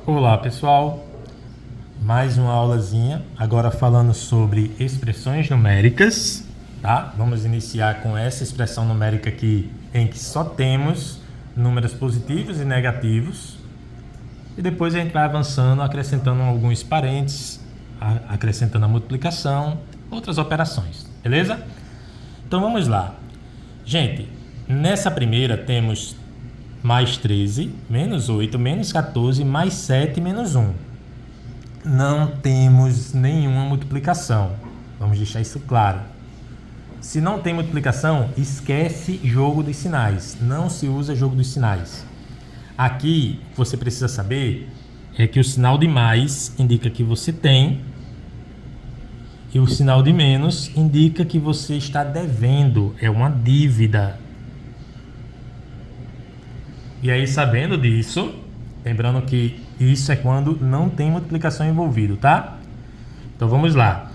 Olá pessoal, mais uma aulazinha, agora falando sobre expressões numéricas, tá? Vamos iniciar com essa expressão numérica aqui, em que só temos números positivos e negativos, e depois a gente vai avançando, acrescentando alguns parênteses, acrescentando a multiplicação, outras operações, beleza? Então vamos lá. Gente, nessa primeira temos mais 13, menos 8, menos 14, mais 7, menos 1. Não temos nenhuma multiplicação. Vamos deixar isso claro. Se não tem multiplicação, esquece jogo dos sinais. Não se usa jogo dos sinais. Aqui, você precisa saber é que o sinal de mais indica que você tem e o sinal de menos indica que você está devendo. É uma dívida. E aí, sabendo disso, lembrando que isso é quando não tem multiplicação envolvido, tá? Então vamos lá.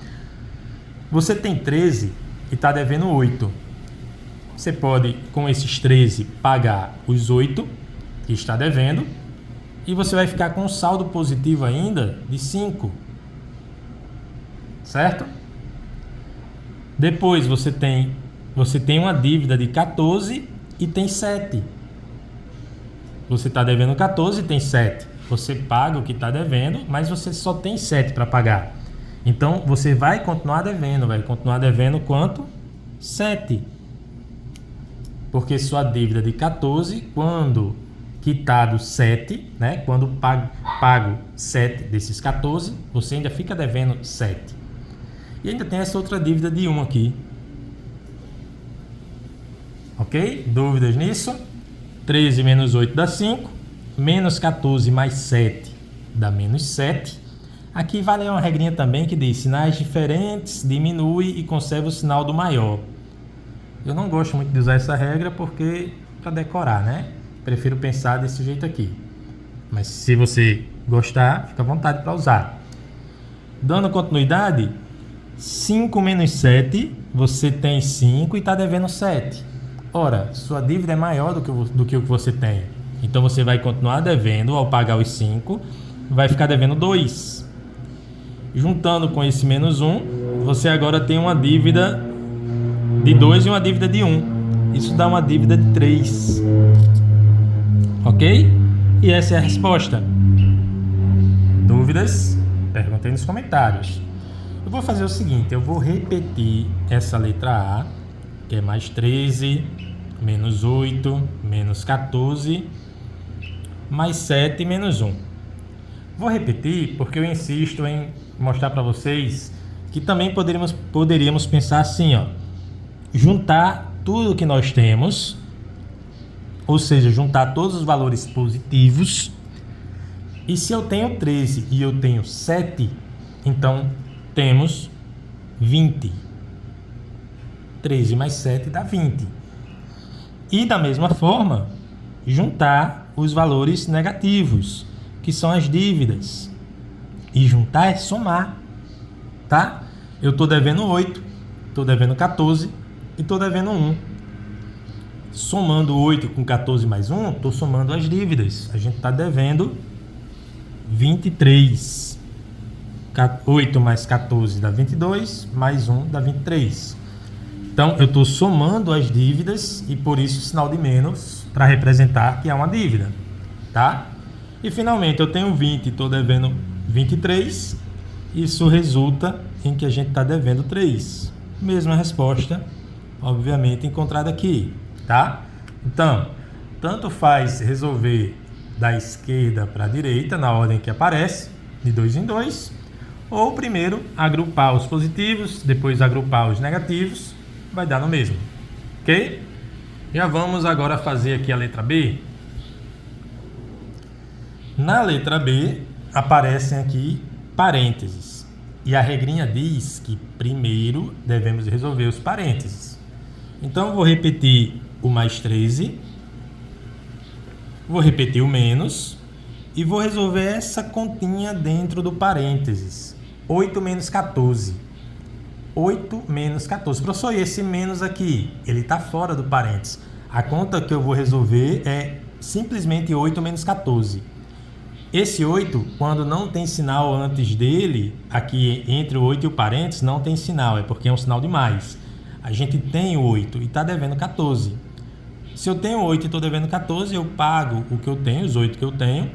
Você tem 13 e está devendo 8. Você pode, com esses 13, pagar os 8 que está devendo e você vai ficar com um saldo positivo ainda de 5. Certo? Depois você tem uma dívida de 14 e tem 7. Você está devendo 14 e tem 7. Você paga o que está devendo, mas você só tem 7 para pagar. Então, você vai continuar devendo. Vai continuar devendo quanto? 7. Porque sua dívida de 14, quando quitado 7, né? Quando pago 7 desses 14, você ainda fica devendo 7. E ainda tem essa outra dívida de 1 aqui. Ok? Dúvidas nisso? 13 menos 8 dá 5, menos 14 mais 7 dá menos 7. Aqui vale uma regrinha também que diz sinais diferentes, diminui e conserva o sinal do maior. Eu não gosto muito de usar essa regra porque para decorar, né? Prefiro pensar desse jeito aqui. Mas se você gostar, fica à vontade para usar. Dando continuidade, 5 menos 7, você tem 5 e está devendo 7. Ora, sua dívida é maior do que o que você tem. Então você vai continuar devendo ao pagar os 5, vai ficar devendo 2. Juntando com esse menos 1, você agora tem uma dívida de 2 e uma dívida de 1. Isso dá uma dívida de 3. Ok? E essa é a resposta. Dúvidas? Perguntem nos comentários. Eu vou fazer o seguinte, eu vou repetir essa letra A, que é mais 13, menos 8, menos 14, mais 7, menos 1. Vou repetir porque eu insisto em mostrar para vocês que também poderíamos pensar assim, ó, juntar tudo que nós temos, ou seja, juntar todos os valores positivos, e se eu tenho 13 e eu tenho 7, então temos 20. 13 mais 7 dá 20. E da mesma forma, juntar os valores negativos, que são as dívidas. E juntar é somar, tá? Eu estou devendo 8, estou devendo 14 e estou devendo 1. Somando 8 com 14 mais 1, estou somando as dívidas. A gente está devendo 23. 8 mais 14 dá 22, mais 1 dá 23. Então, eu estou somando as dívidas e por isso o sinal de menos para representar que é uma dívida, tá? E finalmente eu tenho 20 e estou devendo 23. Isso resulta em que a gente está devendo 3. Mesma resposta, obviamente, encontrada aqui, tá? Então, tanto faz resolver da esquerda para a direita, na ordem que aparece, de 2 em 2, ou primeiro agrupar os positivos, depois agrupar os negativos, vai dar no mesmo, ok? Já vamos agora fazer aqui a letra B. Na letra B aparecem aqui parênteses e a regrinha diz que primeiro devemos resolver os parênteses. Então vou repetir o mais 13, vou repetir o menos e vou resolver essa continha dentro do parênteses. 8 menos 14. 8 menos 14. Professor, e esse menos aqui? Ele está fora do parênteses. A conta que eu vou resolver é simplesmente 8 menos 14. Esse 8, quando não tem sinal antes dele, aqui entre o 8 e o parênteses, não tem sinal, é porque é um sinal de mais. A gente tem 8 e está devendo 14. Se eu tenho 8 e estou devendo 14, eu pago o que eu tenho, os 8 que eu tenho,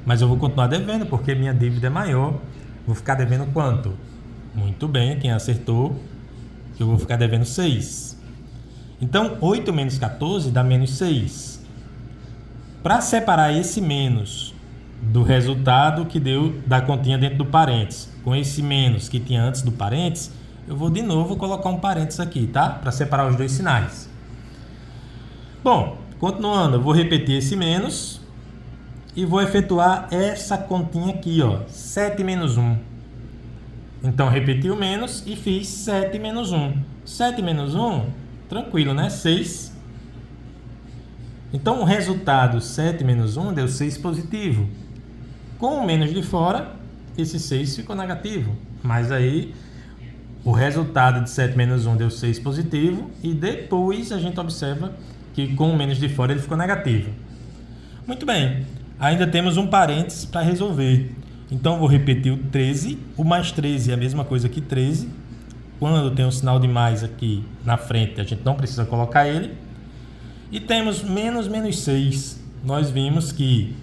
mas eu vou continuar devendo, porque minha dívida é maior. Vou ficar devendo quanto? Muito bem, quem acertou, eu vou ficar devendo 6. Então, 8 menos 14 dá menos 6. Para separar esse menos do resultado que deu da continha dentro do parênteses, com esse menos que tinha antes do parênteses, eu vou de novo colocar um parênteses aqui, tá? Para separar os dois sinais. Bom, continuando, eu vou repetir esse menos e vou efetuar essa continha aqui, ó, 7 menos 1. Então, repeti o menos e fiz 7 menos 1. 7 menos 1, tranquilo, né? 6. Então, o resultado 7 menos 1 deu 6 positivo. Com o menos de fora, esse 6 ficou negativo. Mas aí, o resultado de 7 menos 1 deu 6 positivo. E depois a gente observa que com o menos de fora ele ficou negativo. Muito bem. Ainda temos um parênteses para resolver. Então, vou repetir o 13. O mais 13 é a mesma coisa que 13. Quando tem um sinal de mais aqui na frente, a gente não precisa colocar ele. E temos menos 6. Nós vimos que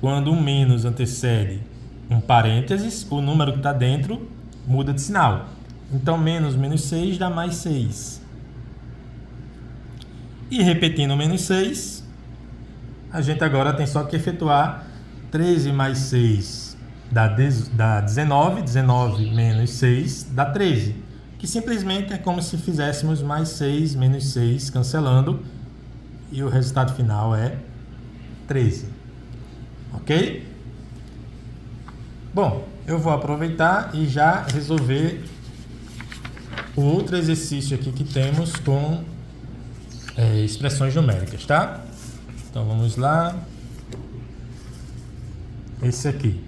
quando o menos antecede um parênteses, o número que está dentro muda de sinal. Então, menos 6 dá mais 6. E repetindo o menos 6, a gente agora tem só que efetuar 13 mais 6 dá 19. 19 menos 6 dá 13. Que simplesmente é como se fizéssemos mais 6 menos 6, cancelando. E o resultado final é 13. Ok? Bom, eu vou aproveitar e já resolver o outro exercício aqui que temos com expressões numéricas, tá? Então vamos lá. Esse aqui.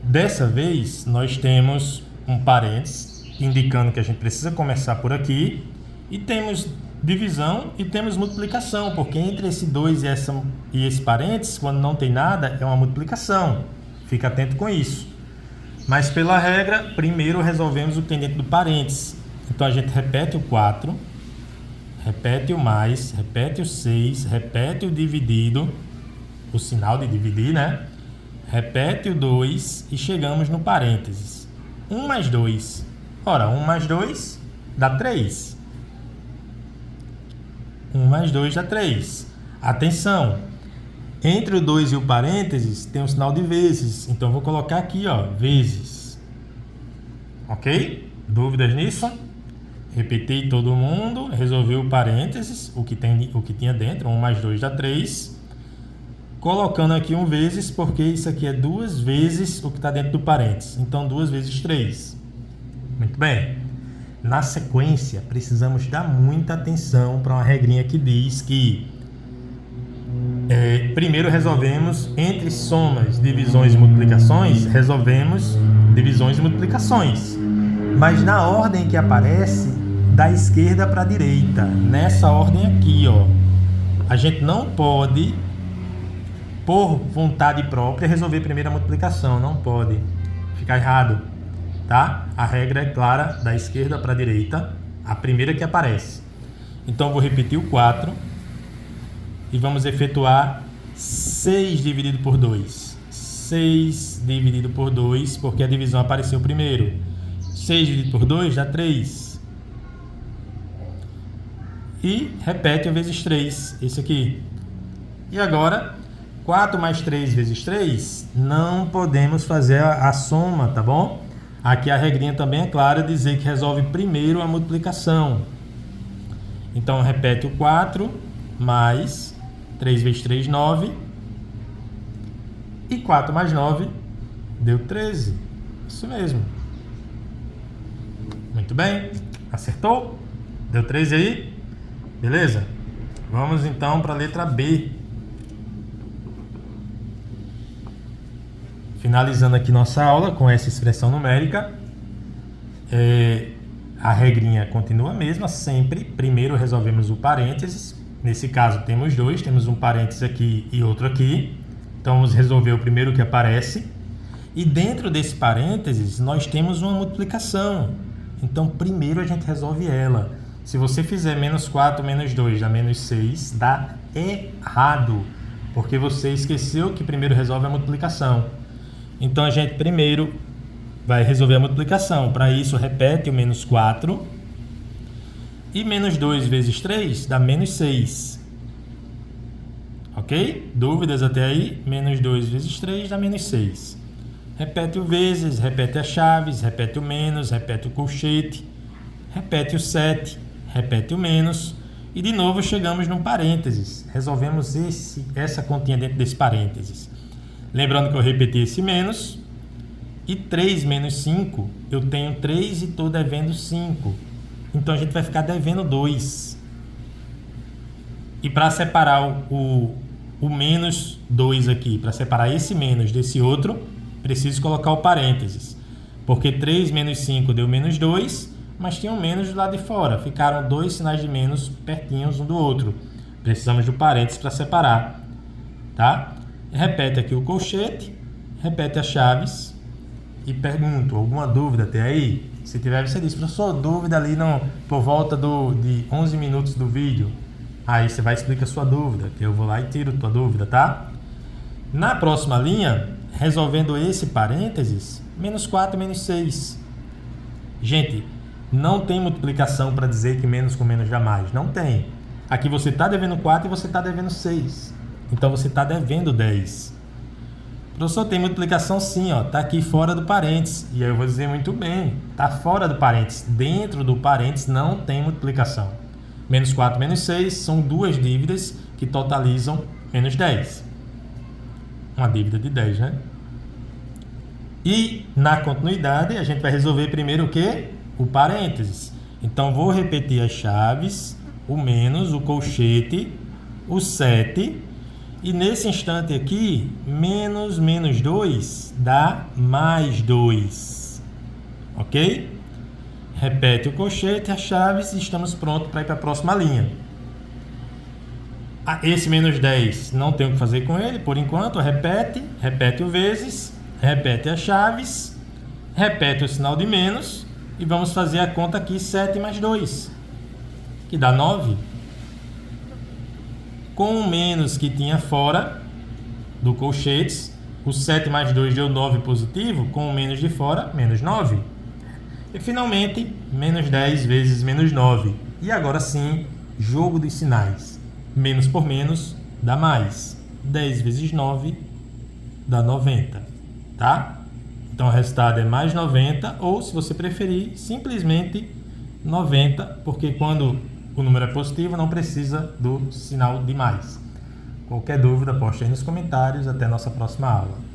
Dessa vez nós temos um parênteses indicando que a gente precisa começar por aqui, e temos divisão e temos multiplicação, porque entre esse 2 e esse parênteses, quando não tem nada, é uma multiplicação. Fica atento com isso. Mas pela regra, primeiro resolvemos o que tem dentro do parênteses. Então a gente repete o 4, repete o mais, repete o 6, repete o dividido, o sinal de dividir, né? Repete o 2 e chegamos no parênteses. 1 mais 2. Ora, 1 mais 2 dá 3. 1 mais 2 dá 3. Atenção! Entre o 2 e o parênteses tem um sinal de vezes. Então, vou colocar aqui, ó, vezes. Ok? Dúvidas nisso? Repeti todo mundo. Resolveu o parênteses, o que tinha dentro. 1 mais 2 dá 3. Colocando aqui um vezes, porque isso aqui é 2 vezes o que está dentro do parênteses. Então, 2 vezes 3. Muito bem. Na sequência, precisamos dar muita atenção para uma regrinha que diz que primeiro resolvemos entre somas, divisões e multiplicações, resolvemos divisões e multiplicações. Mas na ordem que aparece, da esquerda para a direita. Nessa ordem aqui, ó. A gente não pode, por vontade própria, resolver primeiro a multiplicação. Não pode. Fica errado. Tá? A regra é clara, da esquerda para a direita, a primeira que aparece. Então, vou repetir o 4 e vamos efetuar 6 dividido por 2. 6 dividido por 2, porque a divisão apareceu primeiro. 6 dividido por 2 dá 3. E repete o vezes 3, esse aqui. E agora, 4 mais 3 vezes 3, não podemos fazer a soma, tá bom? Aqui a regrinha também é clara, dizer que resolve primeiro a multiplicação. Então, repete o 4 mais 3 vezes 3, 9. E 4 mais 9 deu 13. Isso mesmo. Muito bem. Acertou? Deu 13 aí? Beleza? Vamos então para a letra B. Finalizando aqui nossa aula com essa expressão numérica, A regrinha continua a mesma, sempre. Primeiro resolvemos o parênteses. Nesse caso temos dois, temos um parênteses aqui e outro aqui. Então vamos resolver o primeiro que aparece. E dentro desse parênteses nós temos uma multiplicação. Então primeiro a gente resolve ela. Se você fizer menos 4 menos 2 dá menos 6, dá errado. Porque você esqueceu que primeiro resolve a multiplicação. Então a gente primeiro vai resolver a multiplicação. Para isso, repete o menos 4. E menos 2 vezes 3 dá menos 6. Ok? Dúvidas até aí? Menos 2 vezes 3 dá menos 6. Repete o vezes, repete as chaves, repete o menos, repete o colchete, repete o 7, repete o menos. E de novo chegamos num parênteses. Resolvemos essa continha dentro desse parênteses. Lembrando que eu repeti esse menos. E 3 menos 5, eu tenho 3 e estou devendo 5. Então a gente vai ficar devendo 2. E para separar o menos 2 aqui, para separar esse menos desse outro, preciso colocar o parênteses. Porque 3 menos 5 deu menos 2, mas tinha um menos do lado de fora. Ficaram dois sinais de menos pertinhos um do outro. Precisamos do parênteses para separar. Tá? Repete aqui o colchete, repete as chaves. E pergunto, alguma dúvida até aí? Se tiver, você diz, professor, dúvida ali por volta de 11 minutos do vídeo. Aí você vai explicar a sua dúvida, que eu vou lá e tiro a tua dúvida, tá? Na próxima linha, resolvendo esse parênteses, menos 4 menos 6. Gente, não tem multiplicação para dizer que menos com menos dá mais. Não tem. Aqui você está devendo 4 e você está devendo 6. Então você está devendo 10. Professor, tem multiplicação sim, ó, tá aqui fora do parênteses. E aí eu vou dizer muito bem, tá fora do parênteses. Dentro do parênteses não tem multiplicação. Menos 4 menos 6 são duas dívidas que totalizam menos 10. Uma dívida de 10, né? E na continuidade a gente vai resolver primeiro o quê? O parênteses. Então vou repetir as chaves, o menos, o colchete, o 7. E nesse instante aqui, menos menos 2 dá mais 2. Ok? Repete o colchete, as chaves e estamos prontos para ir para a próxima linha. Esse menos 10 não tem o que fazer com ele, por enquanto. Repete o vezes, repete as chaves, repete o sinal de menos e vamos fazer a conta aqui, 7 mais 2, que dá 9. Com o menos que tinha fora do colchetes, o 7 mais 2 deu 9 positivo, com o menos de fora, menos 9. E finalmente, menos 10 vezes menos 9. E agora sim, jogo dos sinais. Menos por menos dá mais. 10 vezes 9 dá 90. Tá? Então o resultado é mais 90, ou se você preferir, simplesmente 90, porque quando o número é positivo, não precisa do sinal de mais. Qualquer dúvida, poste aí nos comentários. Até a nossa próxima aula.